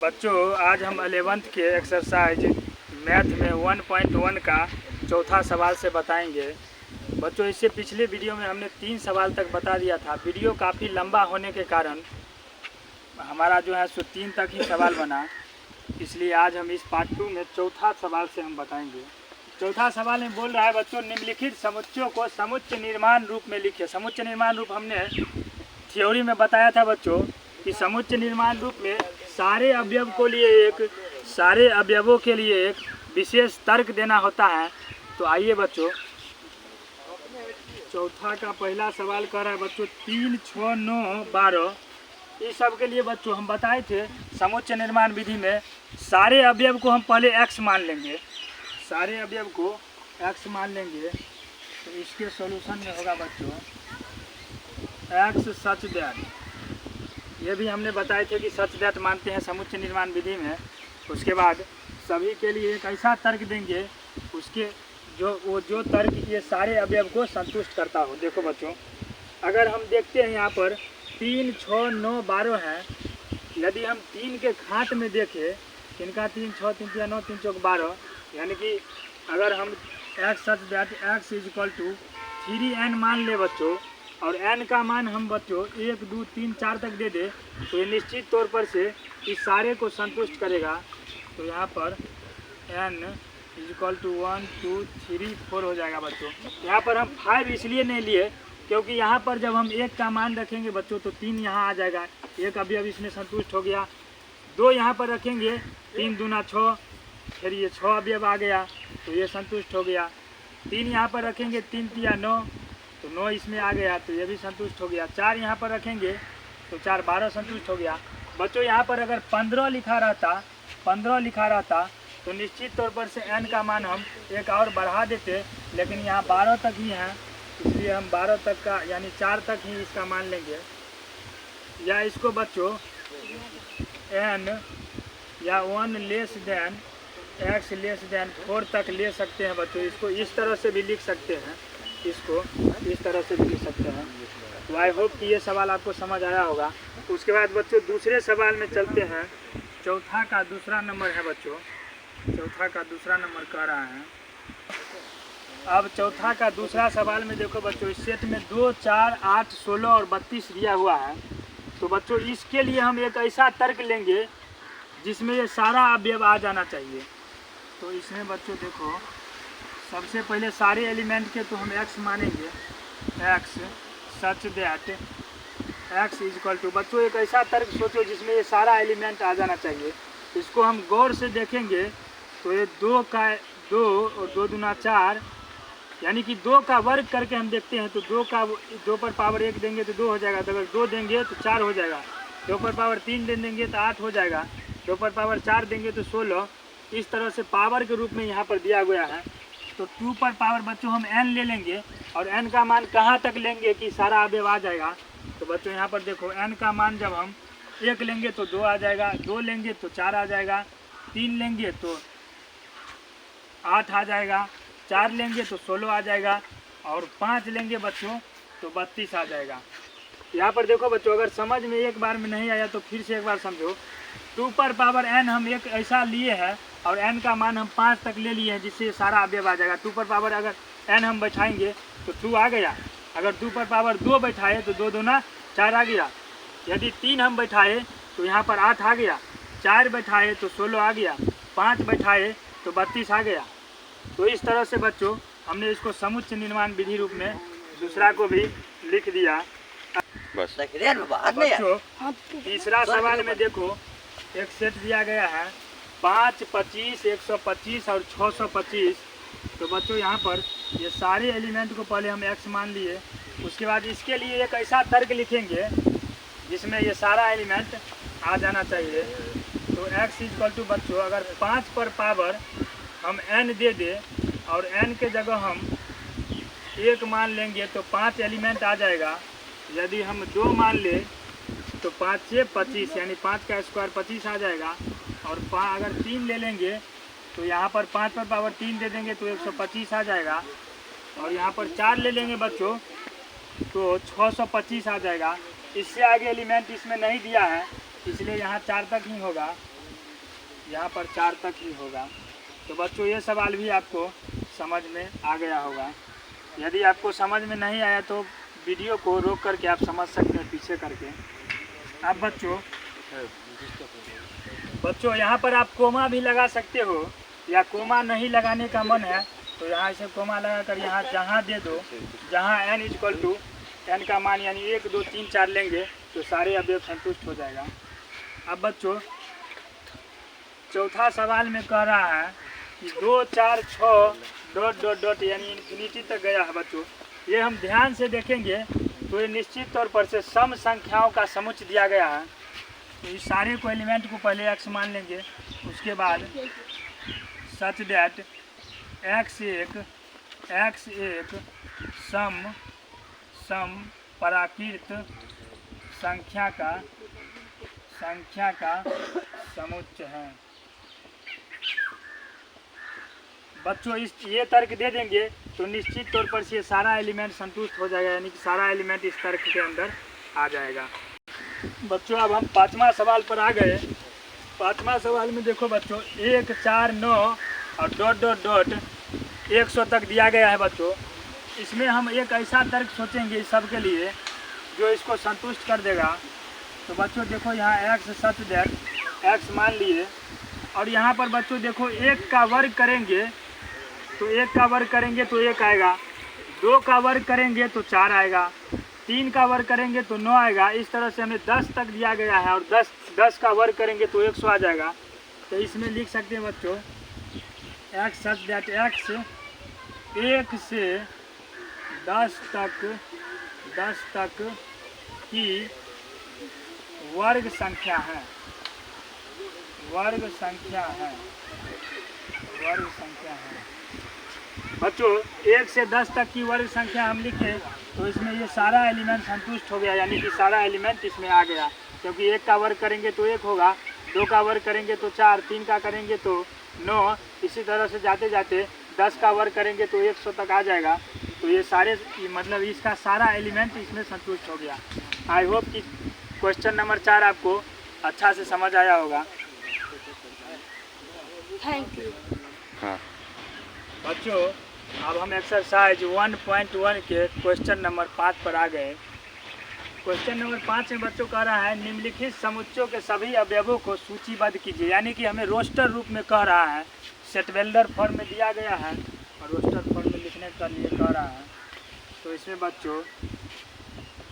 बच्चों आज हम 11th के एक्सरसाइज मैथ में 1.1 का चौथा सवाल से बताएंगे। बच्चों इससे पिछले वीडियो में हमने 3 सवाल तक बता दिया था। वीडियो काफ़ी लंबा होने के कारण हमारा जो है सो 3 तक ही सवाल बना, इसलिए आज हम इस पार्ट 2 में चौथा सवाल से हम बताएंगे। चौथा सवाल में बोल रहा है बच्चों, निम्नलिखित समुच्चयों को समुच्चय निर्माण रूप में लिखे। समुच्चय निर्माण रूप हमने थ्योरी में बताया था बच्चों कि समुच्चय निर्माण रूप में सारे अवयवों के लिए एक विशेष तर्क देना होता है। तो आइए बच्चों, चौथा का पहला सवाल कर रहा है बच्चों 3, 6, 9, 12। इस सब के लिए बच्चों हम बताए थे समुच्चय निर्माण विधि में सारे अवयव को हम पहले x मान लेंगे। सारे अवयव को x मान लेंगे तो इसके सॉल्यूशन में होगा बच्चों x सच दैट। ये भी हमने बताए थे कि सच दैट मानते हैं समुच्चय निर्माण विधि में। उसके बाद सभी के लिए एक ऐसा तर्क देंगे उसके जो तर्क ये सारे अवयव को संतुष्ट करता हो। देखो बच्चों, अगर हम देखते हैं यहाँ पर 3, 6, 9, 12 है। यदि हम 3 के घात में देखें, इनका 3, 6, 3, 3, 9, 3, 4, 12, यानी कि अगर हम x such that x equal to 3n मान ले बच्चों, और n का मान हम बच्चों 1, 2, 3, 4 तक दे दे तो ये निश्चित तौर पर से इस सारे को संतुष्ट करेगा। तो यहाँ पर n इक्वल टू 1, 2, 3, 4 हो जाएगा बच्चों। यहाँ पर हम 5 इसलिए नहीं लिए क्योंकि यहाँ पर जब हम 1 का मान रखेंगे बच्चों तो 3 यहाँ आ जाएगा, एक अवयव इसमें संतुष्ट हो गया। 2 यहाँ पर रखेंगे, 3 दूना 6, फिर ये 6 अवयव आ गया तो ये संतुष्ट हो गया। 3 यहाँ पर रखेंगे, 3 तिया 9 तो 9 इसमें आ गया तो ये भी संतुष्ट हो गया। 4 यहाँ पर रखेंगे तो 4, 12 संतुष्ट हो गया। बच्चों यहाँ पर अगर 15 लिखा रहता तो निश्चित तौर पर से n का मान हम एक और बढ़ा देते, लेकिन यहाँ 12 तक ही है, इसलिए हम 12 तक का यानी 4 तक ही इसका मान लेंगे। या इसको बच्चों n या 1 less than x less then 4 तक ले सकते हैं बच्चों। इसको इस तरह से भी लिख सकते हैं, इसको इस तरह से भी लिख सकते हैं। तो आई होप कि ये सवाल आपको समझ आया होगा। उसके बाद बच्चों दूसरे सवाल में चलते हैं। चौथा का दूसरा नंबर है बच्चों, चौथा का दूसरा नंबर कह रहा है। अब चौथा का दूसरा सवाल में देखो बच्चों, इस सेट में 2, 4, 8, 16 और 32 दिया हुआ है। तो बच्चों इसके लिए हम एक ऐसा तर्क लेंगे जिसमें ये सारा अवयव आ जाना चाहिए। तो इसमें बच्चों देखो, सबसे पहले सारे एलिमेंट के तो हम x मानेंगे, x such that x equal to बच्चों एक ऐसा तर्क सोचो जिसमें ये सारा एलिमेंट आ जाना चाहिए। इसको हम गौर से देखेंगे तो ये 2 और 2 दूना 4, यानी कि 2 का वर्ग करके हम देखते हैं तो 2 पर पावर 1 देंगे तो 2 हो जाएगा, तो अगर 2 देंगे तो 4 हो जाएगा, 2 पर पावर 3 देंगे तो 8 हो जाएगा, 2 पर पावर 4 देंगे तो 16। इस तरह से पावर के रूप में यहाँ पर दिया गया है। तो 2 पर पावर बच्चों हम n ले लेंगे और n का मान कहाँ तक लेंगे कि सारा अवयव आ जाएगा। तो बच्चों यहाँ पर देखो n का मान जब हम 1 लेंगे तो 2 आ जाएगा, 2 लेंगे तो 4 आ जाएगा, 3 लेंगे तो 8 आ जाएगा, 4 लेंगे तो 16 आ जाएगा, और 5 लेंगे बच्चों तो 32 आ जाएगा। यहाँ पर देखो बच्चों, अगर समझ में एक बार में नहीं आया तो फिर से एक बार समझो। 2 पर पावर n हम एक ऐसा लिए है और n का मान हम 5 तक ले लिए हैं जिससे सारा अवयव आ जाएगा। 2 पर पावर अगर n हम बैठाएंगे तो 2 आ गया, अगर 2 पर पावर 2 बैठाए तो 2 दूना 4 आ गया, यदि 3 हम बैठाए तो यहाँ पर 8 आ गया, 4 बैठाए तो 16 आ गया, 5 बैठाए तो 32 आ गया। तो इस तरह से बच्चों हमने इसको समुच्चय निर्माण विधि रूप में दूसरा को भी लिख दिया। बस बच्चों तीसरा सवाल में देखो एक सेट दिया गया है 5, 25, 125 और 625। तो बच्चों यहाँ पर ये सारे एलिमेंट को पहले हम x मान लिए। उसके बाद इसके लिए एक ऐसा तर्क लिखेंगे जिसमें ये सारा एलिमेंट आ जाना चाहिए। तो x इक्वल टू बच्चों अगर 5 पर पावर हम n दे दे और n के जगह हम 1 मान लेंगे तो 5 एलिमेंट आ जाएगा। यदि हम 2 मान ले तो 5 से 25 यानी 5 का स्क्वायर 25 आ जाएगा, और अगर 3 ले लेंगे तो यहाँ पर 5 पर पावर 3 दे देंगे तो 125 आ जाएगा, और यहाँ पर 4 ले लेंगे बच्चों तो 625 आ जाएगा। इससे आगे एलिमेंट इसमें नहीं दिया है इसलिए यहाँ 4 तक ही होगा। यहाँ पर 4 तक ही होगा। तो बच्चों ये सवाल भी आपको समझ में आ गया होगा। यदि आपको समझ में नहीं आया तो वीडियो को रोक करके आप समझ सकते हैं पीछे करके। अब बच्चों यहाँ पर आप कोमा भी लगा सकते हो, या कोमा नहीं लगाने का मन है तो यहाँ से कोमा लगा कर यहाँ जहाँ दे दो, जहाँ n = n का मान यानी 1 2 3 4 लेंगे तो सारे अवयव संतुष्ट हो जाएगा। अब बच्चों चौथा सवाल में कह रहा है कि 2 4 6 ... यानी इन्फिनिटी तक गया है। बच्चों ये हम ध्यान से देखेंगे तो ये निश्चित तौर पर से सम संख्याओं का समुच्चय दिया गया है। तो इस सारे को एलिमेंट को पहले x मान लेंगे, उसके बाद सच दैट x1 सम प्राकृत संख्या का समुच्चय है। बच्चों ये तर्क दे देंगे तो निश्चित तौर पर से ये सारा एलिमेंट संतुष्ट हो जाएगा, यानी कि सारा एलिमेंट इस तर्क के अंदर आ जाएगा। बच्चों अब हम 5वां सवाल पर आ गए। 5वां सवाल में देखो बच्चों 1 4 9 और ... 100 तक दिया गया है। बच्चों इसमें हम एक ऐसा तर्क सोचेंगे इस सब के लिए जो इसको संतुष्ट कर देगा। तो बच्चों देखो यहाँ x सच दैट x मान लिए, और यहाँ पर बच्चों देखो 1 का वर्ग करेंगे तो 1 का वर्ग करेंगे तो 1 आएगा, 2 का वर्ग करेंगे तो 4 आएगा, 3 का वर्ग करेंगे तो 9 आएगा। इस तरह से हमें 10 तक दिया गया है, और 10 का वर्ग करेंगे तो 100 आ जाएगा। तो इसमें लिख सकते हैं बच्चों x सच दैट x 1 से 10 तक की वर्ग संख्या है। बच्चों 1 से 10 तक की वर्ग संख्या हम लिखें तो इसमें ये सारा एलिमेंट संतुष्ट हो गया, यानी कि सारा एलिमेंट इसमें आ गया, क्योंकि 1 का वर्ग करेंगे तो 1 होगा, 2 का वर्ग करेंगे तो 4, 3 का करेंगे तो 9, इसी तरह से जाते जाते 10 का वर्ग करेंगे तो 100 तक आ जाएगा। तो ये सारे मतलब इसका सारा एलिमेंट इसमें संतुष्ट हो गया। आई होप कि क्वेश्चन नंबर 4 आपको अच्छा से समझ आया होगा। Thank you. हाँ बच्चों अब हम एक्सरसाइज 1.1 के क्वेश्चन नंबर 5 पर आ गए। क्वेश्चन नंबर 5 में बच्चों कह रहा है निम्नलिखित समुच्चयों के सभी अवयवों को सूचीबद्ध कीजिए, यानी कि हमें रोस्टर रूप में कह रहा है। सेटवेल्डर फॉर्म में दिया गया है और रोस्टर फॉर्म में लिखने के लिए कह रहा है। तो इसमें बच्चों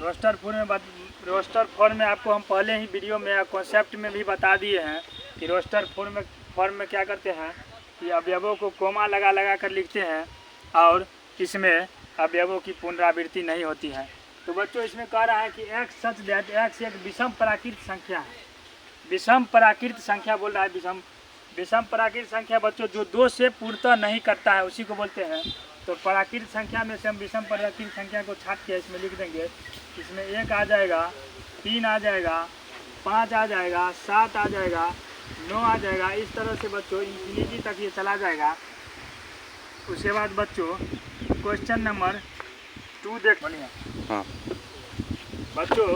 रोस्टर फॉर्म में आपको हम पहले ही वीडियो में कॉन्सेप्ट में भी बता दिए हैं कि रोस्टर फॉर्म में क्या करते हैं कि अवयवों को कोमा लगा कर लिखते हैं, और इसमें अवयवों की पुनरावृत्ति नहीं होती है। तो बच्चों इसमें कह रहा है कि x सच दैट x एक विषम प्राकृत संख्या है। विषम प्राकृत संख्या बोल रहा है। विषम प्राकृत संख्या बच्चों जो 2 से पूर्णतः नहीं करता है उसी को बोलते हैं। तो प्राकृत संख्या में से हम विषम प्राकृत संख्या को छाट के इसमें लिख देंगे। इसमें 1 आ जाएगा, 3 आ जाएगा, 5 आ जाएगा, 7 आ जाएगा, 9 आ जाएगा। इस तरह से बच्चों इन्फिनिटी तक ये चला जाएगा। उसके बाद बच्चों क्वेश्चन नंबर 2 देख बनिए। हाँ बच्चों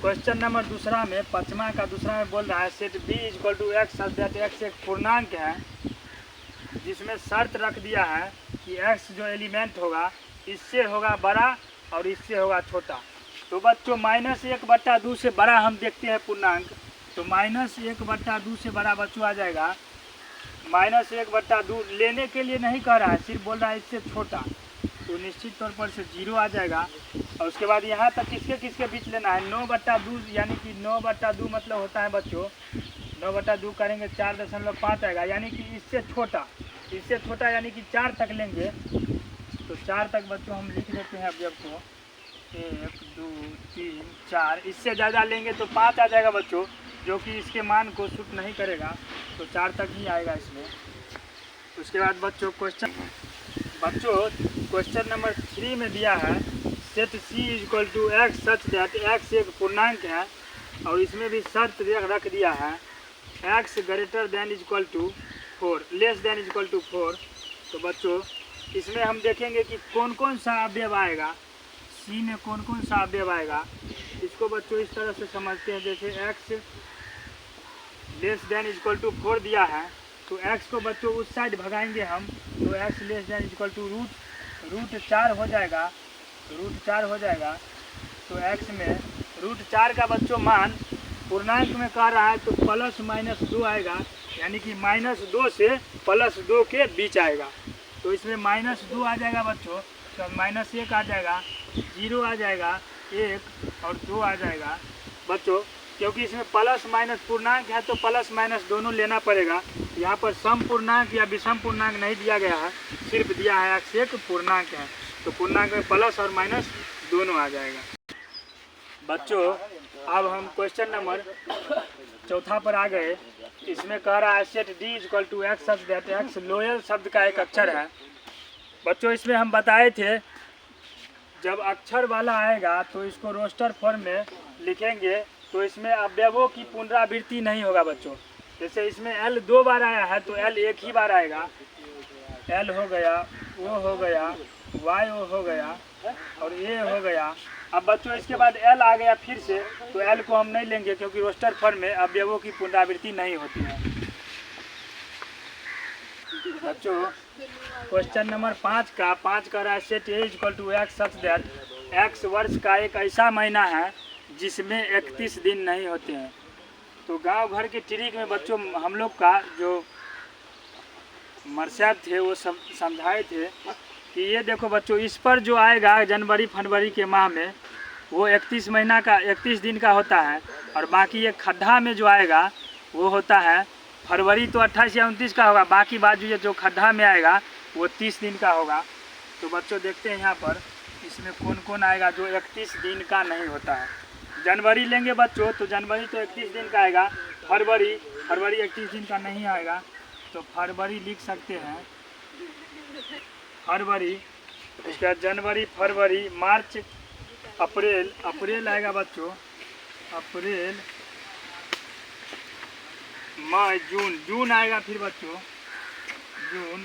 क्वेश्चन नंबर 2 में 5वां का 2 में बोल रहा है set b = x such that x एक पूर्णांक है, जिसमें शर्त रख दिया है कि x जो एलिमेंट होगा इससे होगा बड़ा और इससे होगा छोटा। तो बच्चों -1/2 से बड़ा हम देखते हैं पूर्णांक, तो -1/2 से बड़ा बच्चों आ जाएगा। -1/2 लेने के लिए नहीं कह रहा है, सिर्फ बोल रहा है इससे छोटा, तो निश्चित तौर पर से 0 आ जाएगा। और उसके बाद यहाँ तक किसके बीच लेना है 9/2, यानी कि 9/2 मतलब होता है बच्चों 9/2 करेंगे 4.5 आएगा, यानी कि इससे छोटा यानी कि 4 तक लेंगे। तो 4 तक बच्चों हम लिख देते हैं अवयव को 1 2 3 4। इससे ज़्यादा लेंगे तो 5 आ जाएगा बच्चों, जो कि इसके मान को सूट नहीं करेगा, तो 4 तक ही आएगा इसमें। उसके बाद बच्चों क्वेश्चन नंबर 3 में दिया है set c = x such that x एक पूर्णांक है, और इसमें भी शर्त रख दिया है x > 4 लेस देन = 4। तो बच्चों इसमें हम देखेंगे कि कौन सा अवयव आएगा, c में कौन सा अवयव आएगा। इसको बच्चों इस तरह से समझते हैं, जैसे x less than equal to 4 दिया है, तो x को बच्चों उस साइड भगाएंगे हम, तो x less than equal to root 4 हो जाएगा, रूट 4 हो जाएगा। तो x में रूट 4 का बच्चों मान पूर्णांक में कह रहा है तो प्लस माइनस 2 आएगा, यानी कि -2 से +2 के बीच आएगा। तो इसमें -2 आ जाएगा बच्चों, तो -1 आ जाएगा, 0 आ जाएगा, 1 और 2 आ जाएगा बच्चों। क्योंकि इसमें प्लस माइनस पूर्णांक है तो प्लस माइनस दोनों लेना पड़ेगा। यहाँ पर सम पूर्णांक या विषम पूर्णांक नहीं दिया गया है, सिर्फ दिया है x एक पूर्णांक है, तो पूर्णांक में प्लस और माइनस दोनों आ जाएगा बच्चों। अब हम क्वेश्चन नंबर 4 पर आ गए। इसमें कह रहा है set d equal to x such that x lower शब्द का एक अक्षर है बच्चों। इसमें हम बताए थे जब अक्षर वाला आएगा तो इसको रोस्टर फॉर्म में लिखेंगे, तो इसमें अवयवों की पुनरावृत्ति नहीं होगा बच्चों। जैसे इसमें L 2 बार आया है तो L एक ही बार आएगा, L हो गया, O हो गया, Y O हो गया और A हो गया। अब बच्चों इसके बाद L आ गया फिर से, तो L को हम नहीं लेंगे क्योंकि रोस्टर फॉर्म में अवयवों की पुनरावृत्ति नहीं होती है बच्चों। क्वेश्चन नंबर 5 का रहा है set A equal to x such that x वर्ष का एक ऐसा महीना है जिसमें 31 दिन नहीं होते हैं। तो गांव घर के ट्रिक में बच्चों हम लोग का जो मरसाब थे वो सब समझाए थे कि ये देखो बच्चों, इस पर जो आएगा जनवरी फरवरी के माह में वो 31 दिन का होता है, और बाकी ये खड्डा में जो आएगा वो होता है फरवरी, तो 28 या 29 का होगा, बाकी बाजू ये जो खड्डा में आएगा वो 30 दिन का होगा। तो बच्चों देखते हैं यहाँ पर इसमें कौन कौन आएगा जो 31 दिन का नहीं होता है। जनवरी लेंगे बच्चों तो जनवरी तो 31 दिन का आएगा, फरवरी 31 दिन का नहीं आएगा, तो फरवरी लिख सकते हैं फरवरी। उसके बाद जनवरी, फरवरी, मार्च, अप्रैल आएगा बच्चों, अप्रैल, मई, जून आएगा फिर बच्चों, जून,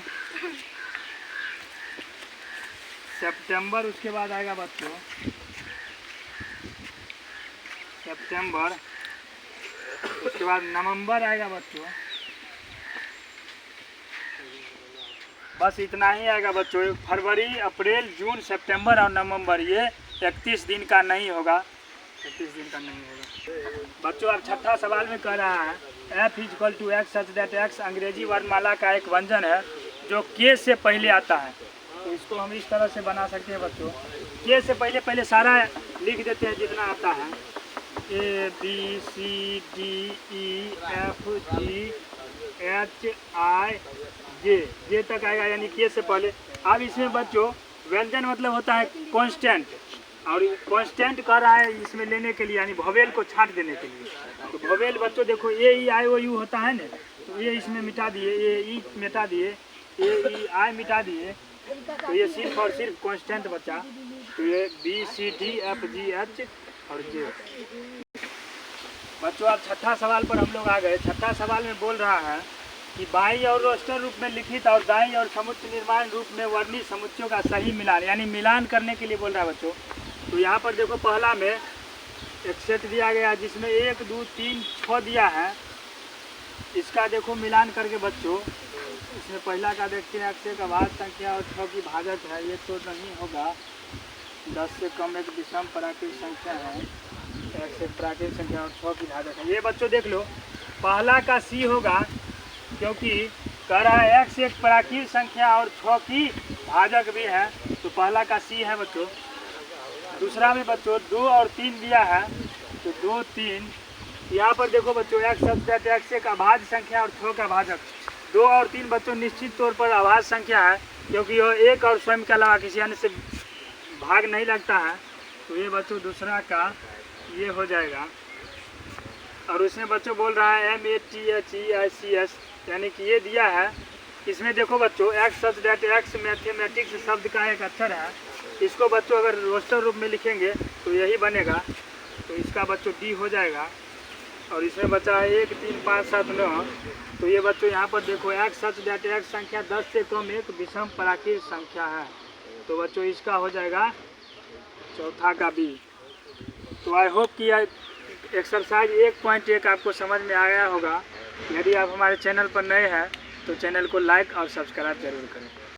सितंबर उसके बाद आएगा बच्चों, सितंबर, उसके बाद नवंबर आएगा बच्चों। बस इतना ही आएगा बच्चों। फरवरी, अप्रैल, जून, सितंबर और नवंबर ये 31 दिन का नहीं होगा, 31 दिन का नहीं होगा बच्चों। अब 6ठा सवाल में कह रहा है f equal to x such that x अंग्रेजी वर्णमाला का एक व्यंजन है जो k से पहले आता है। तो इसको हम इस तरह से बना सकते हैं बच्चों, k से पहले सारा लिख देते हैं जितना आता है, A B C D E F G H I J तक आएगा, यानी k से पहले। अब इसमें बच्चों व्यंजन मतलब होता है कांस्टेंट, और कांस्टेंट कर रहा है इसमें लेने के लिए, यानी भवेल को छाट देने के लिए। तो भवेल बच्चों देखो A E I O U होता है ना, तो ये इसमें मिटा दिए, A E मिटा दिए, A E I मिटा दिए, तो ये सिर्फ और सिर्फ कांस्टेंट बचा। तो ये B C D F G H और J बच्चों। अब 6ठा सवाल पर हम लोग आ गए। 6ठा सवाल में बोल रहा है कि बाई और रोस्टर रूप में लिखित और दाई और समुच्चय निर्माण रूप में वर्णित समुच्चयों का सही मिलान, यानी मिलान करने के लिए बोल रहा है बच्चों। तो यहाँ पर देखो पहला में एक सेट दिया गया जिसमें 1 2 3 6 दिया है, इसका देखो मिलान करके बच्चों। इसमें पहला का देखते हैं x का भाज्य संख्या और 6 की भाजक है, ये तो नहीं होगा, 10 से कम एक विषम प्राकृतिक संख्या है, x एक प्राकृतिक संख्या और 6 की भाजक है। ये बच्चों देख लो पहला का C होगा, क्योंकि कह रहा है x एक प्राकृतिक संख्या और 6 की भाजक भी है, तो पहला का C है बच्चों। दूसरा में बच्चों 2 और 3 दिया है, तो 2 3, यहाँ पर देखो बच्चों x एक अभाज्य संख्या और 6 का भाजक। 2 और 3 बच्चों निश्चित तौर पर अभाज्य संख्या है, क्योंकि यह एक और स्वयं के अलावा किसी अन्य से भाग नहीं लगता है, तो ये बच्चों दूसरा का ये हो जाएगा। और उसमें बच्चों बोल रहा है MATHEICS, यानी कि ये दिया है। इसमें देखो बच्चों x such that x mathematics शब्द का एक अक्षर है, इसको बच्चों अगर रोस्टर रूप में लिखेंगे तो यही बनेगा, तो इसका बच्चों D हो जाएगा। और इसमें बचा है 1 3 5 7 9, तो ये बच्चों यहाँ पर देखो x सच दैट x संख्या 10 से कम एक विषम प्राकृतिक संख्या है, तो बच्चों इसका हो जाएगा चौथा का B। तो आई होप कि एक्सरसाइज 1.1 आपको समझ में आ गया होगा। यदि आप हमारे चैनल पर नए हैं तो चैनल को लाइक और सब्सक्राइब जरूर करें।